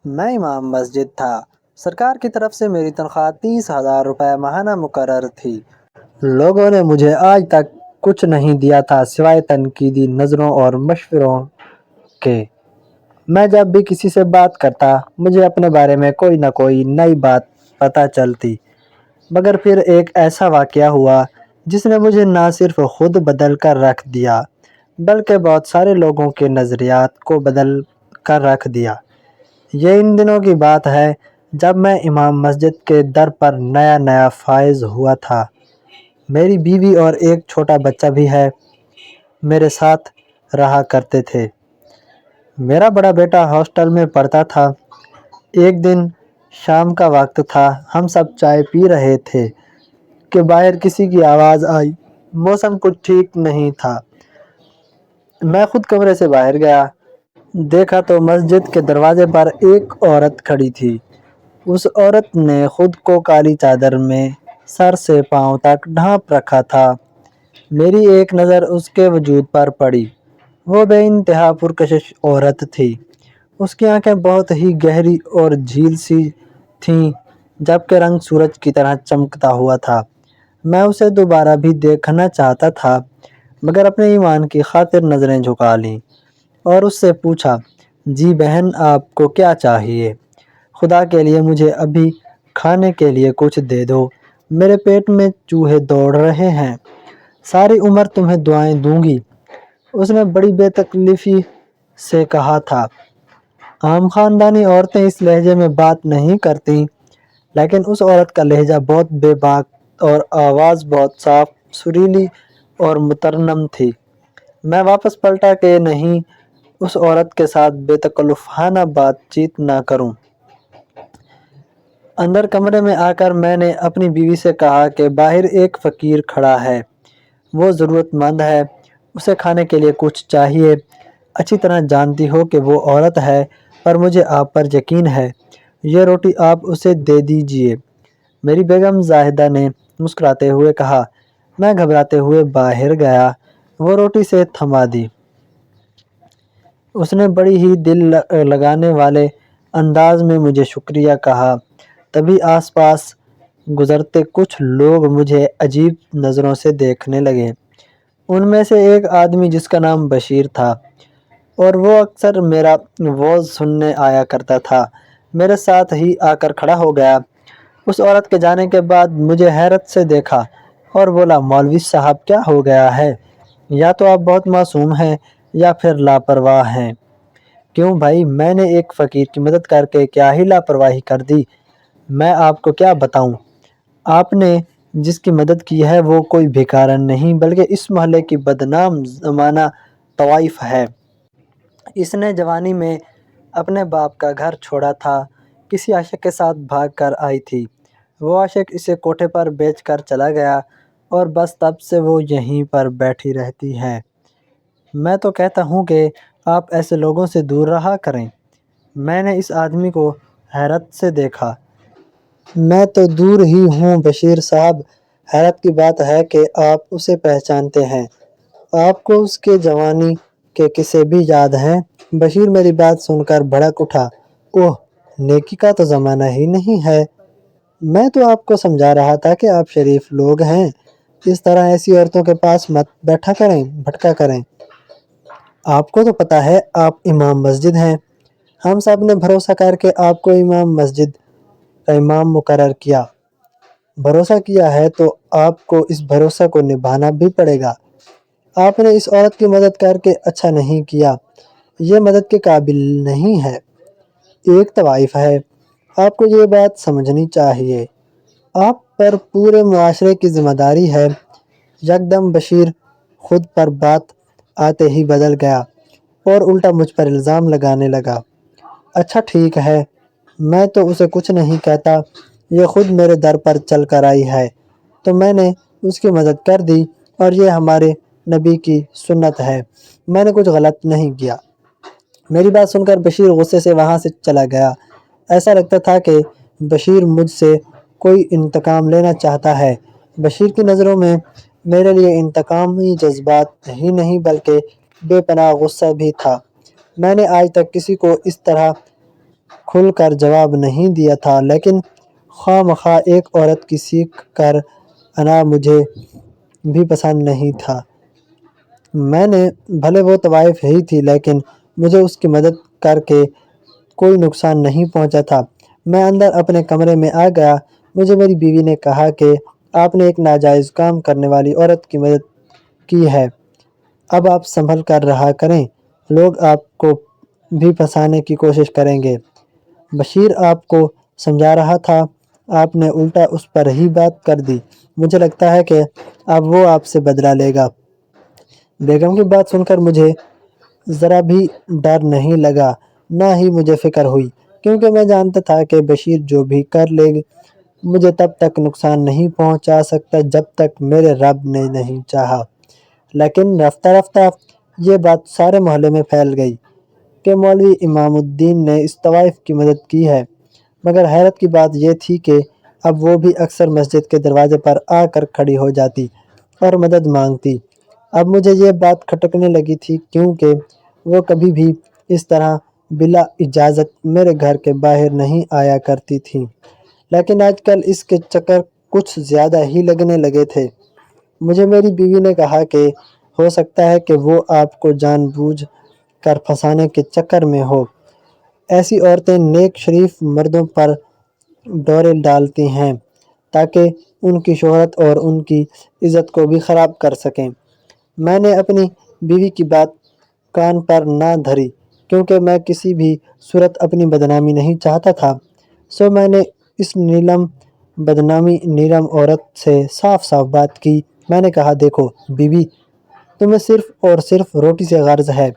میں امام مسجد تھا۔ سرکار کی طرف سے میری تنخواہ 30,000 روپے ماہانہ مقرر تھی۔ لوگوں نے مجھے آج تک کچھ نہیں دیا تھا سوائے تنقیدی نظروں اور مشوروں کے۔ میں جب بھی کسی سے بات کرتا مجھے اپنے بارے میں کوئی نہ کوئی نئی بات پتہ چلتی، مگر پھر ایک ایسا واقعہ ہوا جس نے مجھے نہ صرف خود بدل کر رکھ دیا بلکہ بہت سارے لوگوں کے نظریات کو بدل کر رکھ دیا۔ یہ ان دنوں کی بات ہے جب میں امام مسجد کے در پر نیا نیا فائز ہوا تھا۔ میری بیوی اور ایک چھوٹا بچہ بھی میرے ساتھ رہا کرتے تھے۔ میرا بڑا بیٹا ہاسٹل میں پڑھتا تھا۔ ایک دن شام کا وقت تھا، ہم سب چائے پی رہے تھے کہ باہر کسی کی آواز آئی۔ موسم کچھ ٹھیک نہیں تھا۔ میں خود کمرے سے باہر گیا، دیکھا تو مسجد کے دروازے پر ایک عورت کھڑی تھی۔ اس عورت نے خود کو کالی چادر میں سر سے پاؤں تک ڈھانپ رکھا تھا۔ میری ایک نظر اس کے وجود پر پڑی۔ وہ بے انتہا پرکشش عورت تھی۔ اس کی آنکھیں بہت ہی گہری اور جھیل سی تھیں جبکہ رنگ سورج کی طرح چمکتا ہوا تھا۔ میں اسے دوبارہ بھی دیکھنا چاہتا تھا مگر اپنے ایمان کی خاطر نظریں جھکا لیں اور اس سے پوچھا، جی بہن آپ کو کیا چاہیے؟ خدا کے لیے مجھے ابھی کھانے کے لیے کچھ دے دو، میرے پیٹ میں چوہے دوڑ رہے ہیں، ساری عمر تمہیں دعائیں دوں گی۔ اس نے بڑی بے تکلفی سے کہا تھا۔ عام خاندانی عورتیں اس لہجے میں بات نہیں کرتیں، لیکن اس عورت کا لہجہ بہت بے باک اور آواز بہت صاف، سریلی اور مترنم تھی۔ میں واپس پلٹا کہ نہیں اس عورت کے ساتھ بے تکلفانہ بات چیت نہ کروں۔ اندر کمرے میں آ کر میں نے اپنی بیوی سے کہا کہ باہر ایک فقیر کھڑا ہے، وہ ضرورت مند ہے، اسے کھانے کے لیے کچھ چاہیے۔ اچھی طرح جانتی ہو کہ وہ عورت ہے پر مجھے آپ پر یقین ہے، یہ روٹی آپ اسے دے دیجئے۔ میری بیگم زاہدہ نے مسکراتے ہوئے کہا۔ میں گھبراتے ہوئے باہر گیا، وہ روٹی سے تھما دی۔ اس نے بڑی ہی دل لگانے والے انداز میں مجھے شکریہ کہا۔ تبھی آس پاس گزرتے کچھ لوگ مجھے عجیب نظروں سے دیکھنے لگے۔ ان میں سے ایک آدمی جس کا نام بشیر تھا اور وہ اکثر میرا وعظ سننے آیا کرتا تھا، میرے ساتھ ہی آ کر کھڑا ہو گیا۔ اس عورت کے جانے کے بعد مجھے حیرت سے دیکھا اور بولا، مولوی صاحب کیا ہو گیا ہے؟ یا تو آپ بہت معصوم ہیں یا پھر لاپرواہ ہیں۔ کیوں بھائی، میں نے ایک فقیر کی مدد کر کے کیا ہی لاپرواہی کر دی؟ میں آپ کو کیا بتاؤں؟ آپ نے جس کی مدد کی ہے وہ کوئی بھکارن نہیں بلکہ اس محلے کی بدنام زمانہ طوائف ہے۔ اس نے جوانی میں اپنے باپ کا گھر چھوڑا تھا، کسی عاشق کے ساتھ بھاگ کر آئی تھی، وہ عاشق اسے کوٹھے پر بیچ کر چلا گیا اور بس تب سے وہ یہیں پر بیٹھی رہتی ہے۔ میں تو کہتا ہوں کہ آپ ایسے لوگوں سے دور رہا کریں۔ میں نے اس آدمی کو حیرت سے دیکھا۔ میں تو دور ہی ہوں بشیر صاحب، حیرت کی بات ہے کہ آپ اسے پہچانتے ہیں۔ آپ کو اس کے جوانی کے قصے بھی یاد ہیں؟ بشیر میری بات سن کر بھڑک اٹھا۔ اوہ، نیکی کا تو زمانہ ہی نہیں ہے۔ میں تو آپ کو سمجھا رہا تھا کہ آپ شریف لوگ ہیں، اس طرح ایسی عورتوں کے پاس مت بیٹھا کریں، بھٹکا کریں۔ آپ کو تو پتہ ہے آپ امام مسجد ہیں، ہم سب نے بھروسہ کر کے آپ کو امام مسجد کا امام مقرر کیا۔ بھروسہ کیا ہے تو آپ کو اس بھروسے کو نبھانا بھی پڑے گا۔ آپ نے اس عورت کی مدد کر کے اچھا نہیں کیا، یہ مدد کے قابل نہیں ہے، ایک طوائف ہے، آپ کو یہ بات سمجھنی چاہیے۔ آپ پر پورے معاشرے کی ذمہ داری ہے۔ یکدم بشیر خود پر بات آتے ہی بدل گیا اور الٹا مجھ پر الزام لگانے لگا۔ اچھا ٹھیک ہے، میں تو اسے کچھ نہیں کہتا، یہ خود میرے در پر چل کر آئی ہے تو میں نے اس کی مدد کر دی اور یہ ہمارے نبی کی سنت ہے، میں نے کچھ غلط نہیں کیا۔ میری بات سن کر بشیر غصے سے وہاں سے چلا گیا۔ ایسا لگتا تھا کہ بشیر مجھ سے کوئی انتقام لینا چاہتا ہے۔ بشیر کی نظروں میں میرے لیے انتقامی جذبات ہی نہیں بلکہ بے پناہ غصہ بھی تھا۔ میں نے آج تک کسی کو اس طرح کھل کر جواب نہیں دیا تھا، لیکن خواہ مخواہ ایک عورت کی سیکھ کر آنا مجھے بھی پسند نہیں تھا۔ میں نے بھلے وہ طوائف ہی تھی، لیکن مجھے اس کی مدد کر کے کوئی نقصان نہیں پہنچا تھا۔ میں اندر اپنے کمرے میں آ گیا۔ مجھے میری بیوی نے کہا کہ آپ نے ایک ناجائز کام کرنے والی عورت کی مدد کی ہے، اب آپ سنبھل کر رہا کریں، لوگ آپ کو بھی پھنسانے کی کوشش کریں گے۔ بشیر آپ کو سمجھا رہا تھا، آپ نے الٹا اس پر ہی بات کر دی۔ مجھے لگتا ہے کہ اب وہ آپ سے بدلہ لے گا۔ بیگم کی بات سن کر مجھے ذرا بھی ڈر نہیں لگا، نہ ہی مجھے فکر ہوئی، کیونکہ میں جانتا تھا کہ بشیر جو بھی کر لے مجھے تب تک نقصان نہیں پہنچا سکتا جب تک میرے رب نے نہیں چاہا۔ لیکن رفتہ رفتہ یہ بات سارے محلے میں پھیل گئی کہ مولوی امام الدین نے اس طوائف کی مدد کی ہے، مگر حیرت کی بات یہ تھی کہ اب وہ بھی اکثر مسجد کے دروازے پر آ کر کھڑی ہو جاتی اور مدد مانگتی۔ اب مجھے یہ بات کھٹکنے لگی تھی، کیونکہ وہ کبھی بھی اس طرح بلا اجازت میرے گھر کے باہر نہیں آیا کرتی تھی، لیکن آج کل اس کے چکر کچھ زیادہ ہی لگنے لگے تھے۔ مجھے میری بیوی نے کہا کہ ہو سکتا ہے کہ وہ آپ کو جان بوجھ کر پھنسانے کے چکر میں ہو۔ ایسی عورتیں نیک شریف مردوں پر ڈورے ڈالتی ہیں تاکہ ان کی شہرت اور ان کی عزت کو بھی خراب کر سکیں۔ میں نے اپنی بیوی کی بات کان پر نہ دھری، کیونکہ میں کسی بھی صورت اپنی بدنامی نہیں چاہتا تھا۔ سو میں نے اس بدنامی نیلم عورت سے صاف صاف بات کی۔ میں نے کہا، دیکھو بیوی، تمہیں صرف اور صرف روٹی سے غرض ہے۔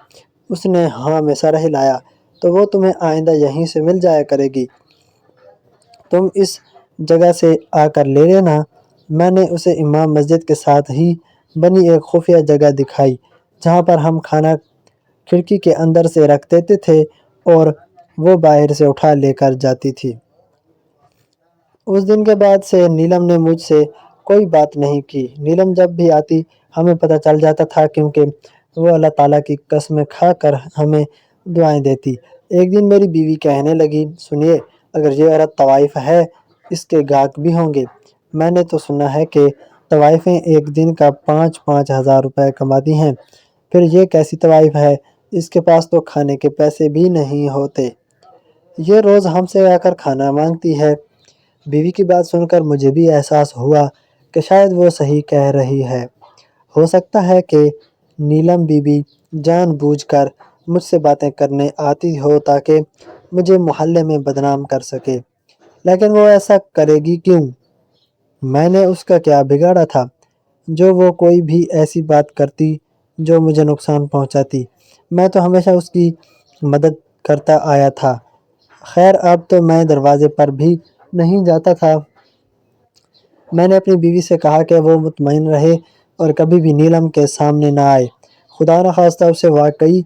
اس نے ہاں میں سر ہلایا۔ تو وہ تمہیں آئندہ یہیں سے مل جایا کرے گی، تم اس جگہ سے آ کر لے لینا۔ میں نے اسے امام مسجد کے ساتھ ہی بنی ایک خفیہ جگہ دکھائی، جہاں پر ہم کھانا کھڑکی کے اندر سے رکھ دیتے تھے اور وہ باہر سے اٹھا لے کر جاتی تھی۔ اس دن کے بعد سے نیلم نے مجھ سے کوئی بات نہیں کی۔ نیلم جب بھی آتی ہمیں پتہ چل جاتا تھا، کیونکہ وہ اللہ تعالیٰ کی قسمیں کھا کر ہمیں دعائیں دیتی۔ ایک دن میری بیوی کہنے لگی، سنیے، اگر یہ عورت طوائف ہے، اس کے گاہک بھی ہوں گے۔ میں نے تو سنا ہے کہ طوائفیں ایک دن کا 5,000 روپے کماتی ہیں، پھر یہ کیسی طوائف ہے، اس کے پاس تو کھانے کے پیسے بھی نہیں ہوتے، یہ روز ہم سے آ کر کھانا مانگتی ہے۔ بیوی کی بات سن کر مجھے بھی احساس ہوا کہ شاید وہ صحیح کہہ رہی ہے۔ ہو سکتا ہے کہ نیلم بی بی جان بوجھ کر مجھ سے باتیں کرنے آتی ہو تاکہ مجھے محلے میں بدنام کر سکے، لیکن وہ ایسا کرے گی کیوں؟ میں نے اس کا کیا بگاڑا تھا جو وہ کوئی بھی ایسی بات کرتی جو مجھے نقصان پہنچاتی؟ میں تو ہمیشہ اس کی مدد کرتا آیا تھا۔ خیر اب تو میں دروازے پر بھی نہیں جاتا تھا۔ میں نے اپنی بیوی سے کہا کہ وہ مطمئن رہے اور کبھی بھی نیلم کے سامنے نہ آئے۔ خدا نخواستہ اسے واقعی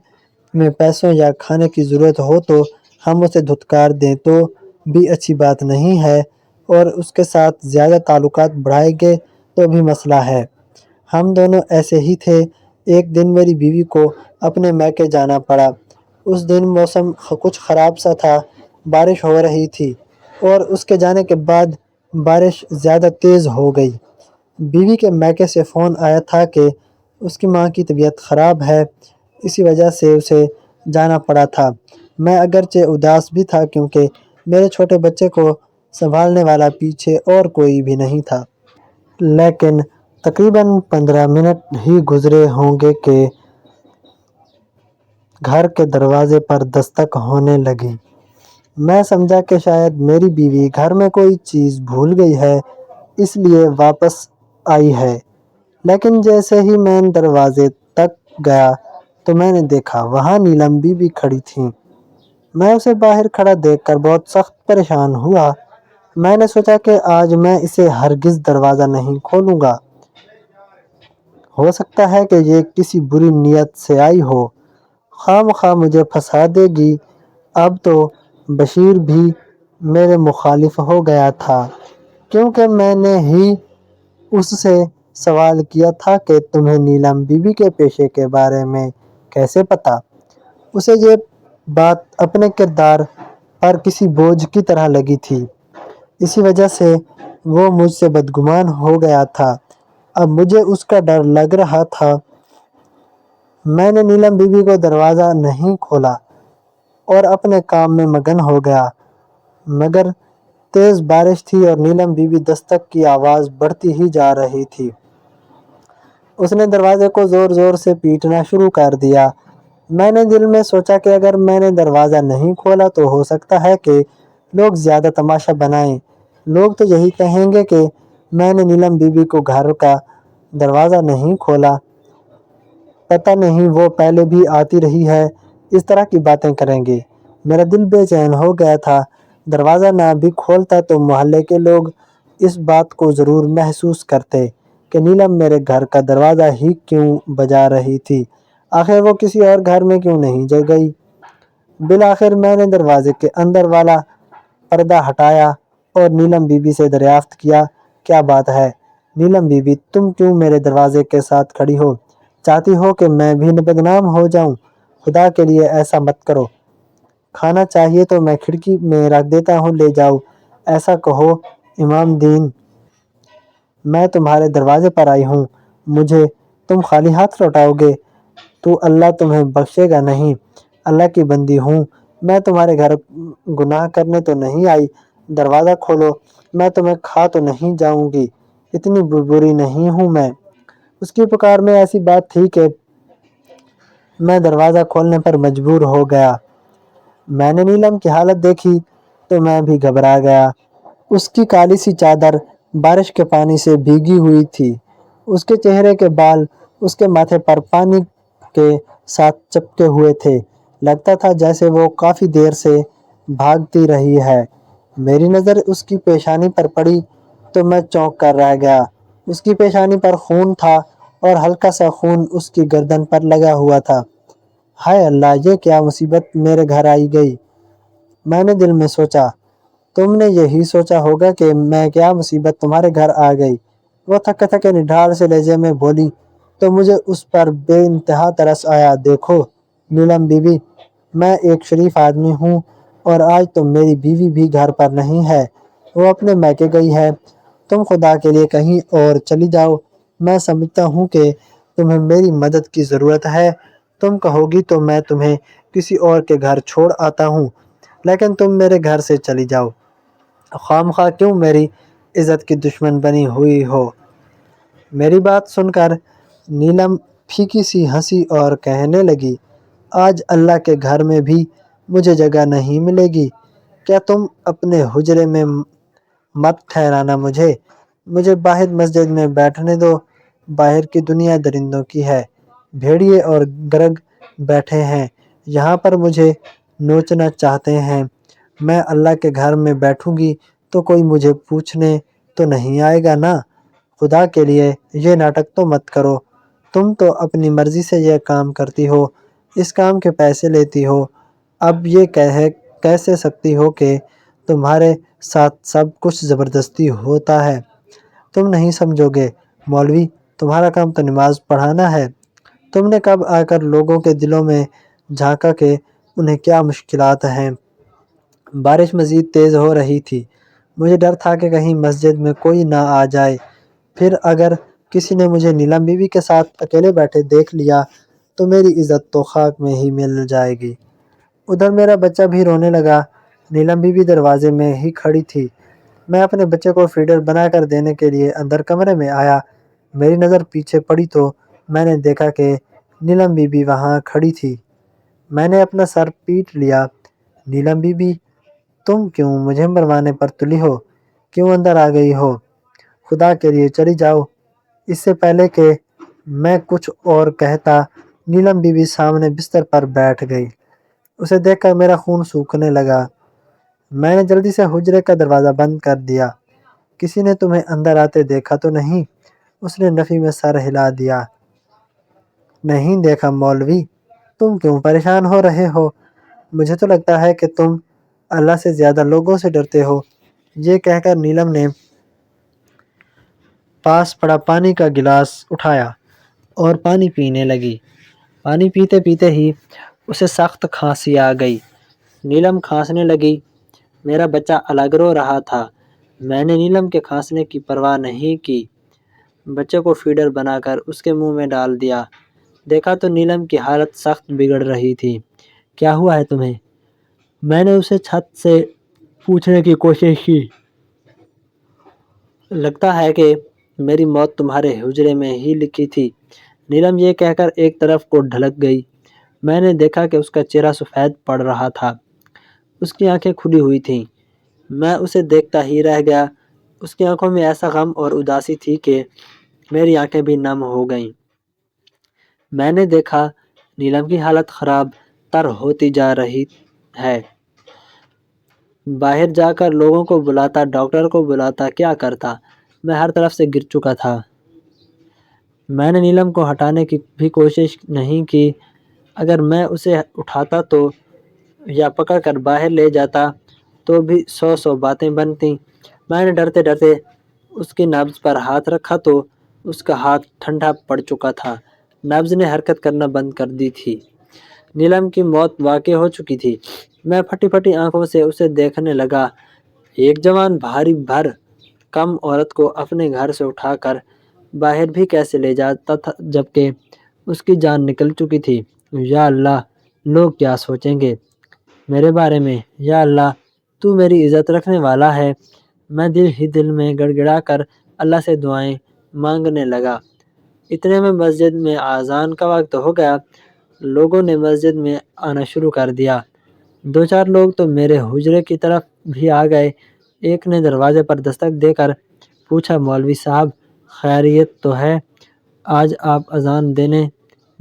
میں پیسوں یا کھانے کی ضرورت ہو تو ہم اسے دھتکار دیں تو بھی اچھی بات نہیں ہے، اور اس کے ساتھ زیادہ تعلقات بڑھائیں گے تو بھی مسئلہ ہے۔ ہم دونوں ایسے ہی تھے۔ ایک دن میری بیوی کو اپنے میکے جانا پڑا۔ اس دن موسم کچھ خراب سا تھا، بارش ہو رہی تھی، اور اس کے جانے کے بعد بارش زیادہ تیز ہو گئی۔ بیوی کے میکے سے فون آیا تھا کہ اس کی ماں کی طبیعت خراب ہے، اسی وجہ سے اسے جانا پڑا تھا۔ میں اگرچہ اداس بھی تھا، کیونکہ میرے چھوٹے بچے کو سنبھالنے والا پیچھے اور کوئی بھی نہیں تھا۔ لیکن تقریباً 15 منٹ ہی گزرے ہوں گے کہ گھر کے دروازے پر دستک ہونے لگی۔ میں سمجھا کہ شاید میری بیوی گھر میں کوئی چیز بھول گئی ہے، اس لیے واپس آئی ہے۔ لیکن جیسے ہی میں دروازے تک گیا تو میں نے دیکھا وہاں نیلم بی بی کھڑی تھیں۔ میں اسے باہر کھڑا دیکھ کر بہت سخت پریشان ہوا۔ میں نے سوچا کہ آج میں اسے ہرگز دروازہ نہیں کھولوں گا، ہو سکتا ہے کہ یہ کسی بری نیت سے آئی ہو، خواہ مخواہ مجھے پھنسا دے گی۔ اب تو بشیر بھی میرے مخالف ہو گیا تھا، کیونکہ میں نے ہی اس سے سوال کیا تھا کہ تمہیں نیلم بی بی کے پیشے کے بارے میں کیسے پتہ؟ اسے یہ بات اپنے کردار پر کسی بوجھ کی طرح لگی تھی۔ اسی وجہ سے وہ مجھ سے بدگمان ہو گیا تھا۔ اب مجھے اس کا ڈر لگ رہا تھا۔ میں نے نیلم بی بی کو دروازہ نہیں کھولا اور اپنے کام میں مگن ہو گیا، مگر تیز بارش تھی اور نیلم بی بی دستک کی آواز بڑھتی ہی جا رہی تھی۔ اس نے دروازے کو زور زور سے پیٹنا شروع کر دیا۔ میں نے دل میں سوچا کہ اگر میں نے دروازہ نہیں کھولا تو ہو سکتا ہے کہ لوگ زیادہ تماشا بنائیں۔ لوگ تو یہی کہیں گے کہ میں نے نیلم بی بی کو گھر کا دروازہ نہیں کھولا، پتہ نہیں وہ پہلے بھی آتی رہی ہے، اس طرح کی باتیں کریں گے۔ میرا دل بے چین ہو گیا تھا۔ دروازہ نہ بھی کھولتا تو محلے کے لوگ اس بات کو ضرور محسوس کرتے کہ نیلم میرے گھر کا دروازہ ہی کیوں بجا رہی تھی، آخر وہ کسی اور گھر میں کیوں نہیں جا گئی۔ بالآخر میں نے دروازے کے اندر والا پردہ ہٹایا اور نیلم بی بی سے دریافت کیا، کیا بات ہے نیلم بی بی، تم کیوں میرے دروازے کے ساتھ کھڑی ہو؟ چاہتی ہو کہ میں بھی بدنام ہو جاؤں؟ خدا کے لیے ایسا مت کرو، کھانا چاہیے تو میں کھڑکی میں رکھ دیتا ہوں، لے جاؤ۔ ایسا کہو امام دین، میں تمہارے دروازے پر آئی ہوں، مجھے تم خالی ہاتھ لوٹاؤ گے تو اللہ تمہیں بخشے گا نہیں۔ اللہ کی بندی ہوں، میں تمہارے گھر گناہ کرنے تو نہیں آئی، دروازہ کھولو، میں تمہیں کھا تو نہیں جاؤں گی، اتنی بری نہیں ہوں میں۔ اس کی پکار میں ایسی بات تھی کہ میں دروازہ کھولنے پر مجبور ہو گیا۔ میں نے نیلم کی حالت دیکھی تو میں بھی گھبرا گیا۔ اس کی کالی سی چادر بارش کے پانی سے بھیگی ہوئی تھی، اس کے چہرے کے بال اس کے ماتھے پر پانی کے ساتھ چپکے ہوئے تھے، لگتا تھا جیسے وہ کافی دیر سے بھاگتی رہی ہے۔ میری نظر اس کی پیشانی پر پڑی تو میں چونک کر رہ گیا۔ اس کی پیشانی پر خون تھا اور ہلکا سا خون اس کی گردن پر لگا ہوا تھا۔ ہائے اللہ، یہ کیا مصیبت میرے گھر آئی گئی؟ میں نے دل میں سوچا۔ تم نے یہی سوچا ہوگا کہ میں کیا مصیبت تمہارے گھر آ گئی، وہ تھکے تھکے نڈھال سے لہجے میں بولی تو مجھے اس پر بے انتہا ترس آیا۔ دیکھو نیلم بی بی، میں ایک شریف آدمی ہوں اور آج تو میری بیوی بھی گھر پر نہیں ہے، وہ اپنے میکے گئی ہے، تم خدا کے لیے کہیں اور چلی جاؤ۔ میں سمجھتا ہوں کہ تمہیں میری مدد کی ضرورت ہے، تم کہو گی تو میں تمہیں کسی اور کے گھر چھوڑ آتا ہوں، لیکن تم میرے گھر سے چلی جاؤ، خواہ مخواہ کیوں میری عزت کی دشمن بنی ہوئی ہو۔ میری بات سن کر نیلم پھیکی سی ہنسی اور کہنے لگی، آج اللہ کے گھر میں بھی مجھے جگہ نہیں ملے گی، کیا تم اپنے حجرے میں مت ٹھہرانا مجھے باہر مسجد میں بیٹھنے دو، باہر کی دنیا درندوں کی ہے، بھیڑیے اور گرگ بیٹھے ہیں، یہاں پر مجھے نوچنا چاہتے ہیں، میں اللہ کے گھر میں بیٹھوں گی تو کوئی مجھے پوچھنے تو نہیں آئے گا نا۔ خدا کے لیے یہ ناٹک تو مت کرو، تم تو اپنی مرضی سے یہ کام کرتی ہو، اس کام کے پیسے لیتی ہو، اب یہ کہہ سکتی ہو کہ تمہارے ساتھ سب کچھ زبردستی ہوتا ہے۔ تم نہیں سمجھو گے مولوی، تمہارا کام تو نماز پڑھانا ہے۔ تم نے کب آ کر لوگوں کے دلوں میں جھانکا کہ انہیں کیا مشکلات ہیں۔ بارش مزید تیز ہو رہی تھی، مجھے ڈر تھا کہ کہیں مسجد میں کوئی نہ آ جائے، پھر اگر کسی نے مجھے نیلم بی بی کے ساتھ اکیلے بیٹھے دیکھ لیا تو میری عزت تو خاک میں ہی مل جائے گی۔ ادھر میرا بچہ بھی رونے لگا، نیلم بی بی دروازے میں ہی کھڑی تھی۔ میں اپنے بچے کو فیڈر بنا کر دینے کے لیے اندر کمرے میں آیا، میری نظر پیچھے پڑی تو میں نے دیکھا کہ نیلم بی بی وہاں کھڑی تھی۔ میں نے اپنا سر پیٹ لیا، نیلم بی بی، تم کیوں مجھے مروانے پر تلی ہو؟ کیوں اندر آ گئی ہو؟ خدا کے لیے چلی جاؤ۔ اس سے پہلے کہ میں کچھ اور کہتا، نیلم بی بی سامنے بستر پر بیٹھ گئی۔ اسے دیکھ کر میرا خون سوکھنے لگا۔ میں نے جلدی سے حجرے کا دروازہ بند کر دیا۔ کسی نے تمہیں اندر آتے دیکھا تو نہیں؟ اس نے نفی میں سر ہلا دیا۔ نہیں دیکھا مولوی۔ تم کیوں پریشان ہو رہے ہو؟ مجھے تو لگتا ہے کہ تم اللہ سے زیادہ لوگوں سے ڈرتے ہو۔ یہ کہہ کر نیلم نے پاس پڑا پانی کا گلاس اٹھایا اور پانی پینے لگی۔ پانی پیتے پیتے ہی اسے سخت کھانسی آ گئی۔ نیلم کھانسنے لگی۔ میرا بچہ الگ رو رہا تھا۔ میں نے نیلم کے کھانسنے کی پرواہ نہیں کی۔ بچے کو فیڈر بنا کر اس کے منہ میں ڈال دیا۔ دیکھا تو نیلم کی حالت سخت بگڑ رہی تھی۔ کیا ہوا ہے تمہیں؟ میں نے اسے چھت سے پوچھنے کی کوشش کی۔ لگتا ہے کہ میری موت تمہارے حجرے میں ہی لکھی تھی۔ نیلم یہ کہہ کر ایک طرف کو ڈھلک گئی۔ میں نے دیکھا کہ اس کا چہرہ سفید پڑ رہا تھا۔ اس کی آنکھیں کھلی ہوئی تھیں۔ میں اسے دیکھتا ہی رہ گیا۔ اس کی آنکھوں میں ایسا غم اور اداسی تھی کہ میری آنکھیں بھی نم ہو گئیں۔ میں نے دیکھا نیلم کی حالت خراب تر ہوتی جا رہی ہے۔ باہر جا کر لوگوں کو بلاتا، ڈاکٹر کو بلاتا، کیا کرتا؟ میں ہر طرف سے گر چکا تھا۔ میں نے نیلم کو ہٹانے کی بھی کوشش نہیں کی۔ اگر میں اسے اٹھاتا تو یا پکڑ کر باہر لے جاتا تو بھی سو باتیں بنتیں۔ میں نے ڈرتے ڈرتے اس کی نبض پر ہاتھ رکھا تو اس کا ہاتھ ٹھنڈا پڑ چکا تھا۔ نبض نے حرکت کرنا بند کر دی تھی۔ نیلم کی موت واقع ہو چکی تھی۔ میں پھٹی پھٹی آنکھوں سے اسے دیکھنے لگا۔ ایک جوان بھاری بھر کم عورت کو اپنے گھر سے اٹھا کر باہر بھی کیسے لے جاتا تھا جبکہ اس کی جان نکل چکی تھی۔ یا اللہ، لوگ کیا سوچیں گے میرے بارے میں؟ یا اللہ، تو میری عزت رکھنے والا ہے۔ میں دل ہی دل میں گڑ گڑا کر اللہ سے دعائیں مانگنے لگا۔ اتنے میں مسجد میں اذان کا وقت ہو گیا۔ لوگوں نے مسجد میں آنا شروع کر دیا۔ دو چار لوگ تو میرے حجرے کی طرف بھی آ گئے۔ ایک نے دروازے پر دستک دے کر پوچھا، مولوی صاحب خیریت تو ہے؟ آج آپ اذان دینے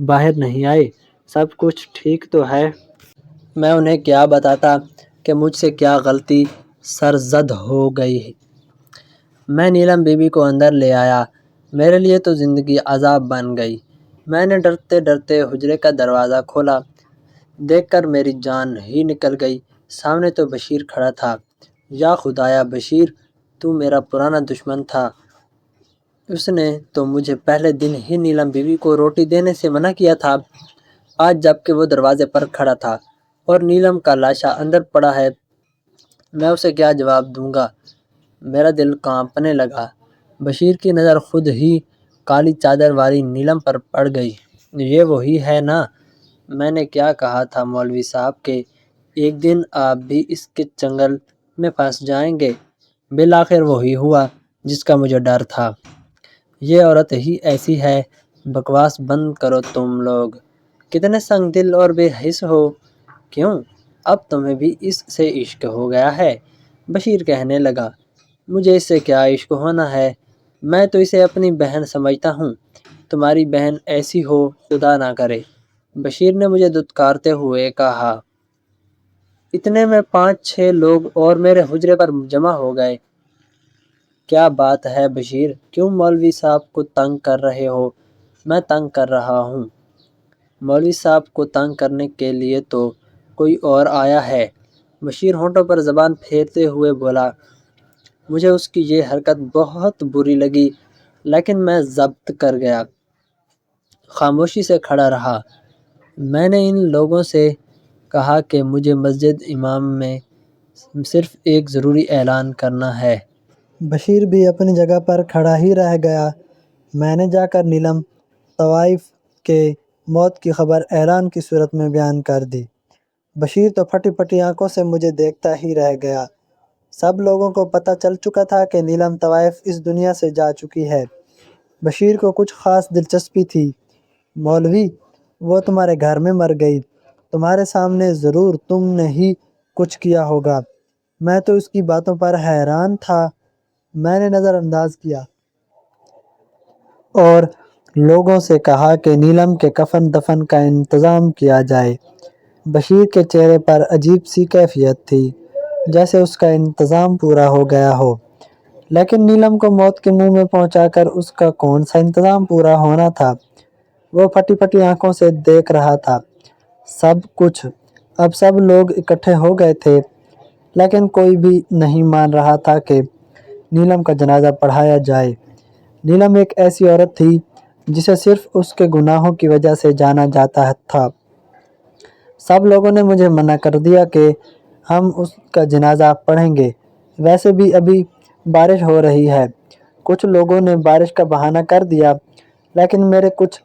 باہر نہیں آئے، سب کچھ ٹھیک تو ہے؟ میں انہیں کیا بتاتا کہ مجھ سے کیا غلطی سرزد ہو گئی۔ میں نیلم بی بی کو اندر لے آیا۔ میرے لیے تو زندگی عذاب بن گئی۔ میں نے ڈرتے ڈرتے حجرے کا دروازہ کھولا۔ دیکھ کر میری جان ہی نکل گئی۔ سامنے تو بشیر کھڑا تھا۔ یا خدایا بشیر، تو میرا پرانا دشمن تھا۔ اس نے تو مجھے پہلے دن ہی نیلم بی بی کو روٹی دینے سے منع کیا تھا۔ آج جب کہ وہ دروازے پر کھڑا تھا اور نیلم کا لاشا اندر پڑا ہے، میں اسے کیا جواب دوں گا؟ میرا دل کانپنے لگا۔ بشیر کی نظر خود ہی کالی چادر والی نیلم پر پڑ گئی۔ یہ وہی ہے نا؟ میں نے کیا کہا تھا مولوی صاحب کہ ایک دن آپ بھی اس کے چنگل میں پھنس جائیں گے؟ بالآخر وہی ہوا جس کا مجھے ڈر تھا۔ یہ عورت ہی ایسی ہے۔ بکواس بند کرو تم لوگ۔ کتنے سنگ دل اور بے حس ہو۔ کیوں اب تمہیں بھی اس سے عشق ہو گیا ہے؟ بشیر کہنے لگا، مجھے اس سے کیا عشق ہونا ہے، میں تو اسے اپنی بہن سمجھتا ہوں۔ تمہاری بہن ایسی ہو خدا نہ کرے، بشیر نے مجھے دھتکارتے ہوئے کہا۔ اتنے میں 5-6 لوگ اور میرے حجرے پر جمع ہو گئے۔ کیا بات ہے بشیر، کیوں مولوی صاحب کو تنگ کر رہے ہو؟ میں تنگ کر رہا ہوں؟ مولوی صاحب کو تنگ کرنے کے لیے تو کوئی اور آیا ہے۔ بشیر ہونٹوں پر زبان پھیرتے ہوئے بولا۔ مجھے اس کی یہ حرکت بہت بری لگی لیکن میں ضبط کر گیا، خاموشی سے کھڑا رہا۔ میں نے ان لوگوں سے کہا کہ مجھے مسجد امام میں صرف ایک ضروری اعلان کرنا ہے۔ بشیر بھی اپنی جگہ پر کھڑا ہی رہ گیا۔ میں نے جا کر نیلم طوائف کے موت کی خبر اعلان کی صورت میں بیان کر دی۔ بشیر تو پھٹی پھٹی آنکھوں سے مجھے دیکھتا ہی رہ گیا۔ سب لوگوں کو پتہ چل چکا تھا کہ نیلم طوائف اس دنیا سے جا چکی ہے۔ بشیر کو کچھ خاص دلچسپی تھی۔ مولوی، وہ تمہارے گھر میں مر گئی، تمہارے سامنے ضرور تم نے ہی کچھ کیا ہوگا۔ میں تو اس کی باتوں پر حیران تھا۔ میں نے نظر انداز کیا اور لوگوں سے کہا کہ نیلم کے کفن دفن کا انتظام کیا جائے۔ بشیر کے چہرے پر عجیب سی کیفیت تھی، جیسے اس کا انتظام پورا ہو گیا ہو، لیکن نیلم کو موت کے منہ میں پہنچا کر اس کا کون سا انتظام پورا ہونا تھا؟ وہ پھٹی پھٹی آنکھوں سے دیکھ رہا تھا سب کچھ۔ اب سب لوگ اکٹھے ہو گئے تھے لیکن کوئی بھی نہیں مان رہا تھا کہ نیلم کا جنازہ پڑھایا جائے۔ نیلم ایک ایسی عورت تھی جسے صرف اس کے گناہوں کی وجہ سے جانا جاتا تھا۔ سب لوگوں نے مجھے منع کر دیا کہ ہم اس کا جنازہ پڑھیں گے۔ ویسے بھی ابھی بارش ہو رہی ہے۔ کچھ لوگوں نے بارش کا بہانہ کر دیا، لیکن میرے کچھ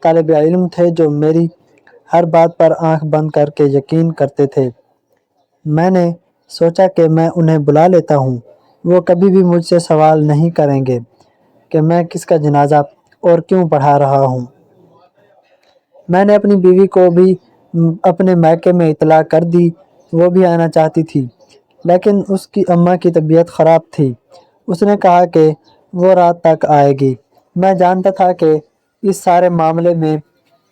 طالب علم تھے جو میری ہر بات پر آنکھ بند کر کے یقین کرتے تھے۔ میں نے سوچا کہ میں انہیں بلا لیتا ہوں، وہ کبھی بھی مجھ سے سوال نہیں کریں گے کہ میں کس کا جنازہ اور کیوں پڑھا رہا ہوں۔ میں نے اپنی بیوی کو بھی اپنے میکے میں اطلاع کر دی، وہ بھی آنا چاہتی تھی، لیکن اس کی اماں کی طبیعت خراب تھی۔ اس نے کہا کہ وہ رات تک آئے گی۔ میں جانتا تھا کہ اس سارے معاملے میں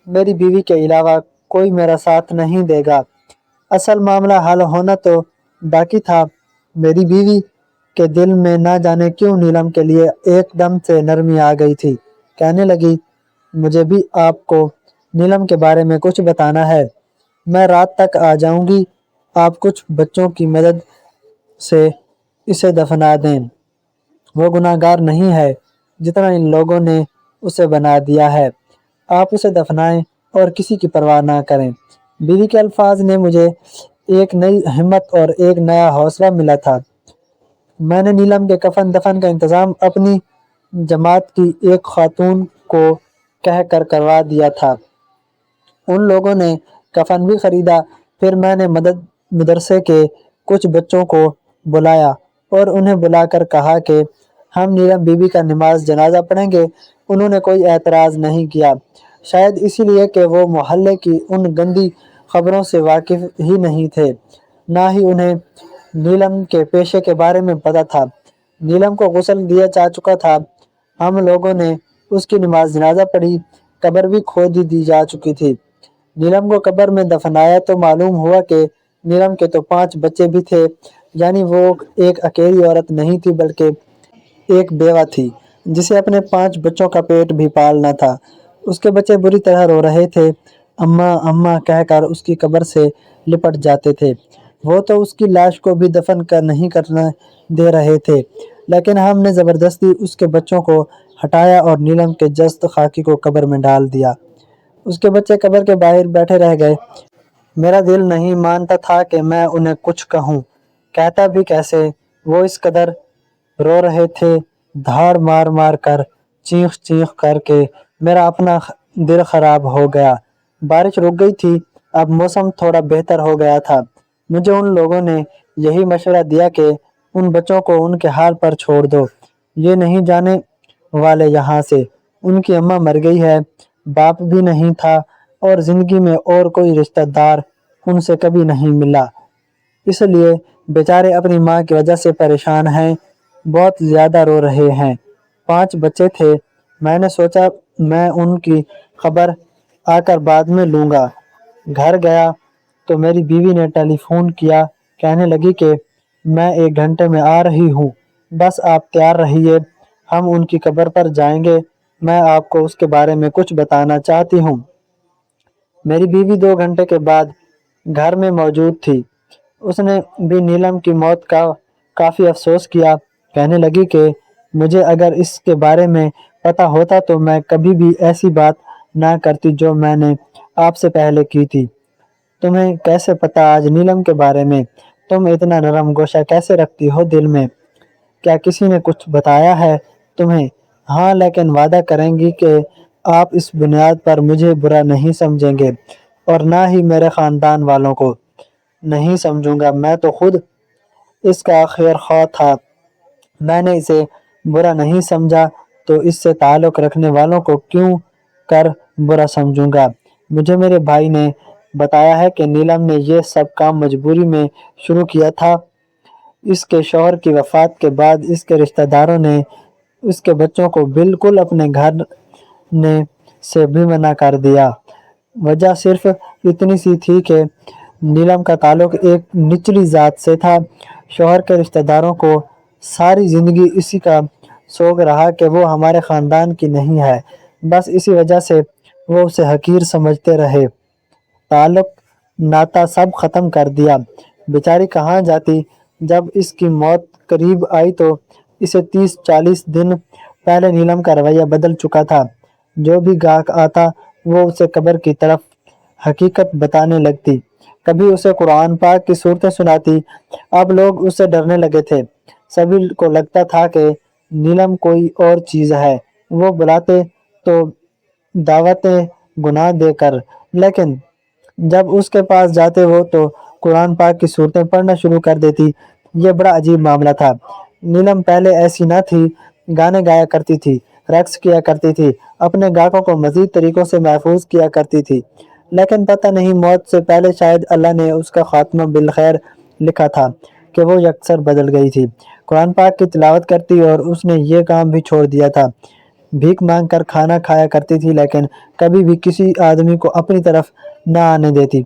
میری بیوی کے علاوہ کوئی میرا ساتھ نہیں دے گا۔ اصل معاملہ حل ہونا تو باقی تھا۔ میری بیوی کے دل میں نہ جانے کیوں نیلم کے لیے ایک دم سے نرمی آ گئی تھی۔ کہنے لگی، مجھے بھی آپ کو نیلم کے بارے میں کچھ بتانا ہے۔ میں رات تک آ جاؤں گی، آپ کچھ بچوں کی مدد سے اسے دفنا دیں۔ وہ گناہگار نہیں ہے جتنا ان لوگوں نے اسے بنا دیا ہے۔ آپ اسے دفنائیں اور کسی کی پرواہ نہ کریں۔ بیوی کے الفاظ نے مجھے ایک نئی ہمت اور ایک نیا حوصلہ ملا تھا۔ میں نے نیلم کے کفن دفن کا انتظام اپنی جماعت کی ایک خاتون کو کہہ کر کروا دیا تھا۔ ان لوگوں نے کفن بھی خریدا۔ پھر میں نے مدرسے کے کچھ بچوں کو بلایا اور انہیں بلا کر کہا کہ ہم نیلم بی بی کا نماز جنازہ پڑھیں گے۔ انہوں نے کوئی اعتراض نہیں کیا، شاید اسی لیے کہ وہ محلے کی ان گندی خبروں سے واقف ہی نہیں تھے، نہ ہی انہیں نیلم کے پیشے کے بارے میں پتہ تھا۔ نیلم کو غسل دیا جا چکا تھا، ہم لوگوں نے اس کی نماز جنازہ پڑھی، قبر بھی کھود دی جا چکی تھی۔ نیلم کو قبر میں دفنایا تو معلوم ہوا کہ نیلم کے تو 5 بچے بھی تھے، یعنی وہ ایک اکیلی عورت نہیں تھی بلکہ ایک بیوہ تھی جسے اپنے 5 بچوں کا پیٹ بھی پالنا تھا۔ اس کے بچے بری طرح رو رہے تھے، اماں اماں کہہ کر اس کی قبر سے لپٹ جاتے تھے۔ وہ تو اس کی لاش کو بھی دفن نہیں کرنے دے رہے تھے، لیکن ہم نے زبردستی اس کے بچوں کو ہٹایا اور نیلم کے جسد خاکی کو قبر میں ڈال دیا۔ اس کے بچے قبر کے باہر بیٹھے رہ گئے۔ میرا دل نہیں مانتا تھا کہ میں انہیں کچھ کہوں، کہتا بھی کیسے؟ وہ اس قدر رو رہے تھے، دھاڑ مار مار کر، چیخ چیخ کر کے میرا اپنا دل خراب ہو گیا۔ بارش رک گئی تھی، اب موسم تھوڑا بہتر ہو گیا تھا۔ مجھے ان لوگوں نے یہی مشورہ دیا کہ ان بچوں کو ان کے حال پر چھوڑ دو، یہ نہیں جانے والے یہاں سے۔ ان کی اماں مر گئی ہے، باپ بھی نہیں تھا اور زندگی میں اور کوئی رشتہ دار ان سے کبھی نہیں ملا، اس لیے بیچارے اپنی ماں کی وجہ سے پریشان ہیں، بہت زیادہ رو رہے ہیں۔ 5 بچے تھے، میں نے سوچا میں ان کی خبر آ کر بعد میں لوں گا۔ گھر گیا تو میری بیوی نے ٹیلی فون کیا، کہنے لگی کہ میں 1 گھنٹے میں آ رہی ہوں، بس آپ تیار رہیے، ہم ان کی قبر پر جائیں گے، میں آپ کو اس کے بارے میں کچھ بتانا چاہتی ہوں۔ میری بیوی 2 گھنٹے کے بعد گھر میں موجود تھی۔ اس نے بھی نیلم کی موت کا کافی افسوس کیا، کہنے لگی کہ مجھے اگر اس کے بارے میں پتہ ہوتا تو میں کبھی بھی ایسی بات نہ کرتی جو میں نے آپ سے پہلے کی تھی۔ تمہیں کیسے پتہ آج نیلم کے بارے میں؟ تم اتنا نرم گوشہ کیسے رکھتی ہو دل میں؟ کیا کسی نے کچھ بتایا ہے تمہیں؟ ہاں، لیکن وعدہ کریں گی کہ آپ اس بنیاد پر مجھے برا نہیں سمجھیں گے اور نہ ہی میرے خاندان والوں کو۔ نہیں سمجھوں گا، میں تو خود اس کا خیر خواہ تھا، میں نے اسے برا نہیں سمجھا تو اس سے تعلق رکھنے والوں کو کیوں کر برا سمجھوں گا۔ مجھے میرے بھائی نے بتایا ہے کہ نیلم نے یہ سب کام مجبوری میں شروع کیا تھا۔ اس کے شوہر کی وفات کے بعد اس کے رشتہ داروں نے اس کے بچوں کو بالکل اپنے گھر نے سے بھی منع کر دیا۔ وجہ صرف اتنی سی تھی کہ نیلم کا تعلق ایک نچلی ذات سے تھا۔ شوہر کے رشتہ داروں کو ساری زندگی اسی کا سوگ رہا کہ وہ ہمارے خاندان کی نہیں ہے، بس اسی وجہ سے وہ اسے حقیر سمجھتے رہے، تعلق ناتا سب ختم کر دیا۔ بیچاری کہاں جاتی؟ جب اس کی موت قریب آئی تو اسے 30-40 دن پہلے نیلم کا رویہ بدل چکا تھا۔ جو بھی گاہک آتا وہ اسے قبر کی طرف حقیقت بتانے لگتی، کبھی اسے قرآن پاک کی صورتیں سناتی۔ اب لوگ اس سے ڈرنے لگے تھے، سبھی کو لگتا تھا کہ نیلم کوئی اور چیز ہے، وہ بلاتے تو دعوتیں گناہ دے کر، لیکن جب اس کے پاس جاتے وہ تو قرآن پاک کی صورتیں پڑھنا شروع کر دیتی۔ یہ بڑا عجیب معاملہ تھا۔ نیلم پہلے ایسی نہ تھی، گانے گایا کرتی تھی، رقص کیا کرتی تھی، اپنے گاہکوں کو مزید طریقوں سے محفوظ کیا کرتی تھی، لیکن پتہ نہیں موت سے پہلے شاید اللہ نے اس کا خاتمہ بالخیر لکھا تھا کہ وہ یکسر بدل گئی تھی۔ قرآن پاک کی تلاوت کرتی اور اس نے یہ کام بھی چھوڑ دیا تھا۔ بھیک مانگ کر کھانا کھایا کرتی تھی، لیکن کبھی بھی کسی آدمی کو اپنی طرف نہ آنے دیتی۔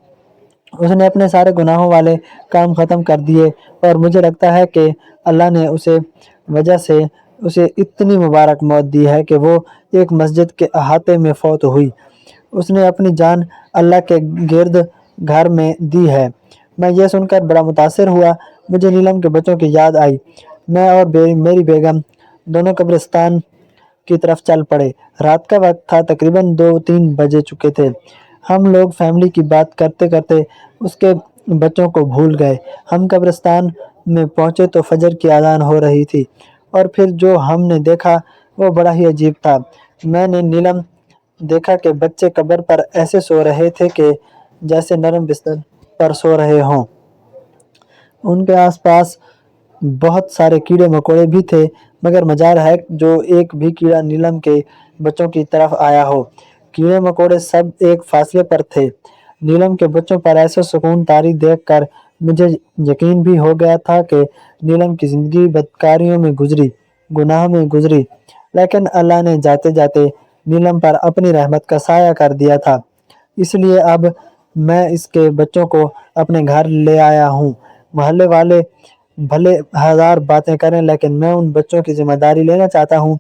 اس نے اپنے سارے گناہوں والے کام ختم کر دیے، اور مجھے لگتا ہے کہ اللہ نے اسے وجہ سے اسے اتنی مبارک موت دی ہے کہ وہ ایک مسجد کے احاطے میں فوت ہوئی۔ اس نے اپنی جان اللہ کے گرد گھر میں دی ہے۔ میں یہ سن کر بڑا متاثر ہوا۔ مجھے نیلم کے بچوں کی یاد آئی۔ میں اور میری بیگم دونوں قبرستان کی طرف چل پڑے۔ رات کا وقت تھا، تقریباً 2-3 بجے چکے تھے۔ ہم لوگ فیملی کی بات کرتے کرتے اس کے بچوں کو بھول گئے۔ ہم قبرستان میں پہنچے تو فجر کی اذان ہو رہی تھی، اور پھر جو ہم نے دیکھا وہ بڑا ہی عجیب تھا۔ میں نے نیلم دیکھا کہ بچے قبر پر ایسے سو رہے تھے کہ جیسے نرم بستر پر سو رہے ہوں۔ ان کے آس پاس بہت سارے کیڑے مکوڑے بھی تھے، مگر مجال ہے جو ایک بھی کیڑا نیلم کے بچوں کی طرف آیا ہو۔ کیڑے مکوڑے سب ایک فاصلے پر تھے۔ نیلم کے بچوں پر ایسے سکون طاری دیکھ کر مجھے یقین بھی ہو گیا تھا کہ نیلم کی زندگی بدکاریوں میں گزری، گناہ میں گزری، لیکن اللہ نے جاتے جاتے نیلم پر اپنی رحمت کا سایہ کر دیا تھا۔ اس لیے اب میں اس کے بچوں کو اپنے گھر لے آیا ہوں۔ محلے والے بھلے ہزار باتیں کریں، لیکن میں ان بچوں کی ذمہ داری لینا چاہتا ہوں۔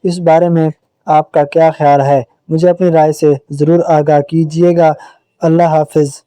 اس بارے میں آپ کا کیا خیال ہے؟ مجھے اپنی رائے سے ضرور آگاہ کیجیے گا۔ اللہ حافظ۔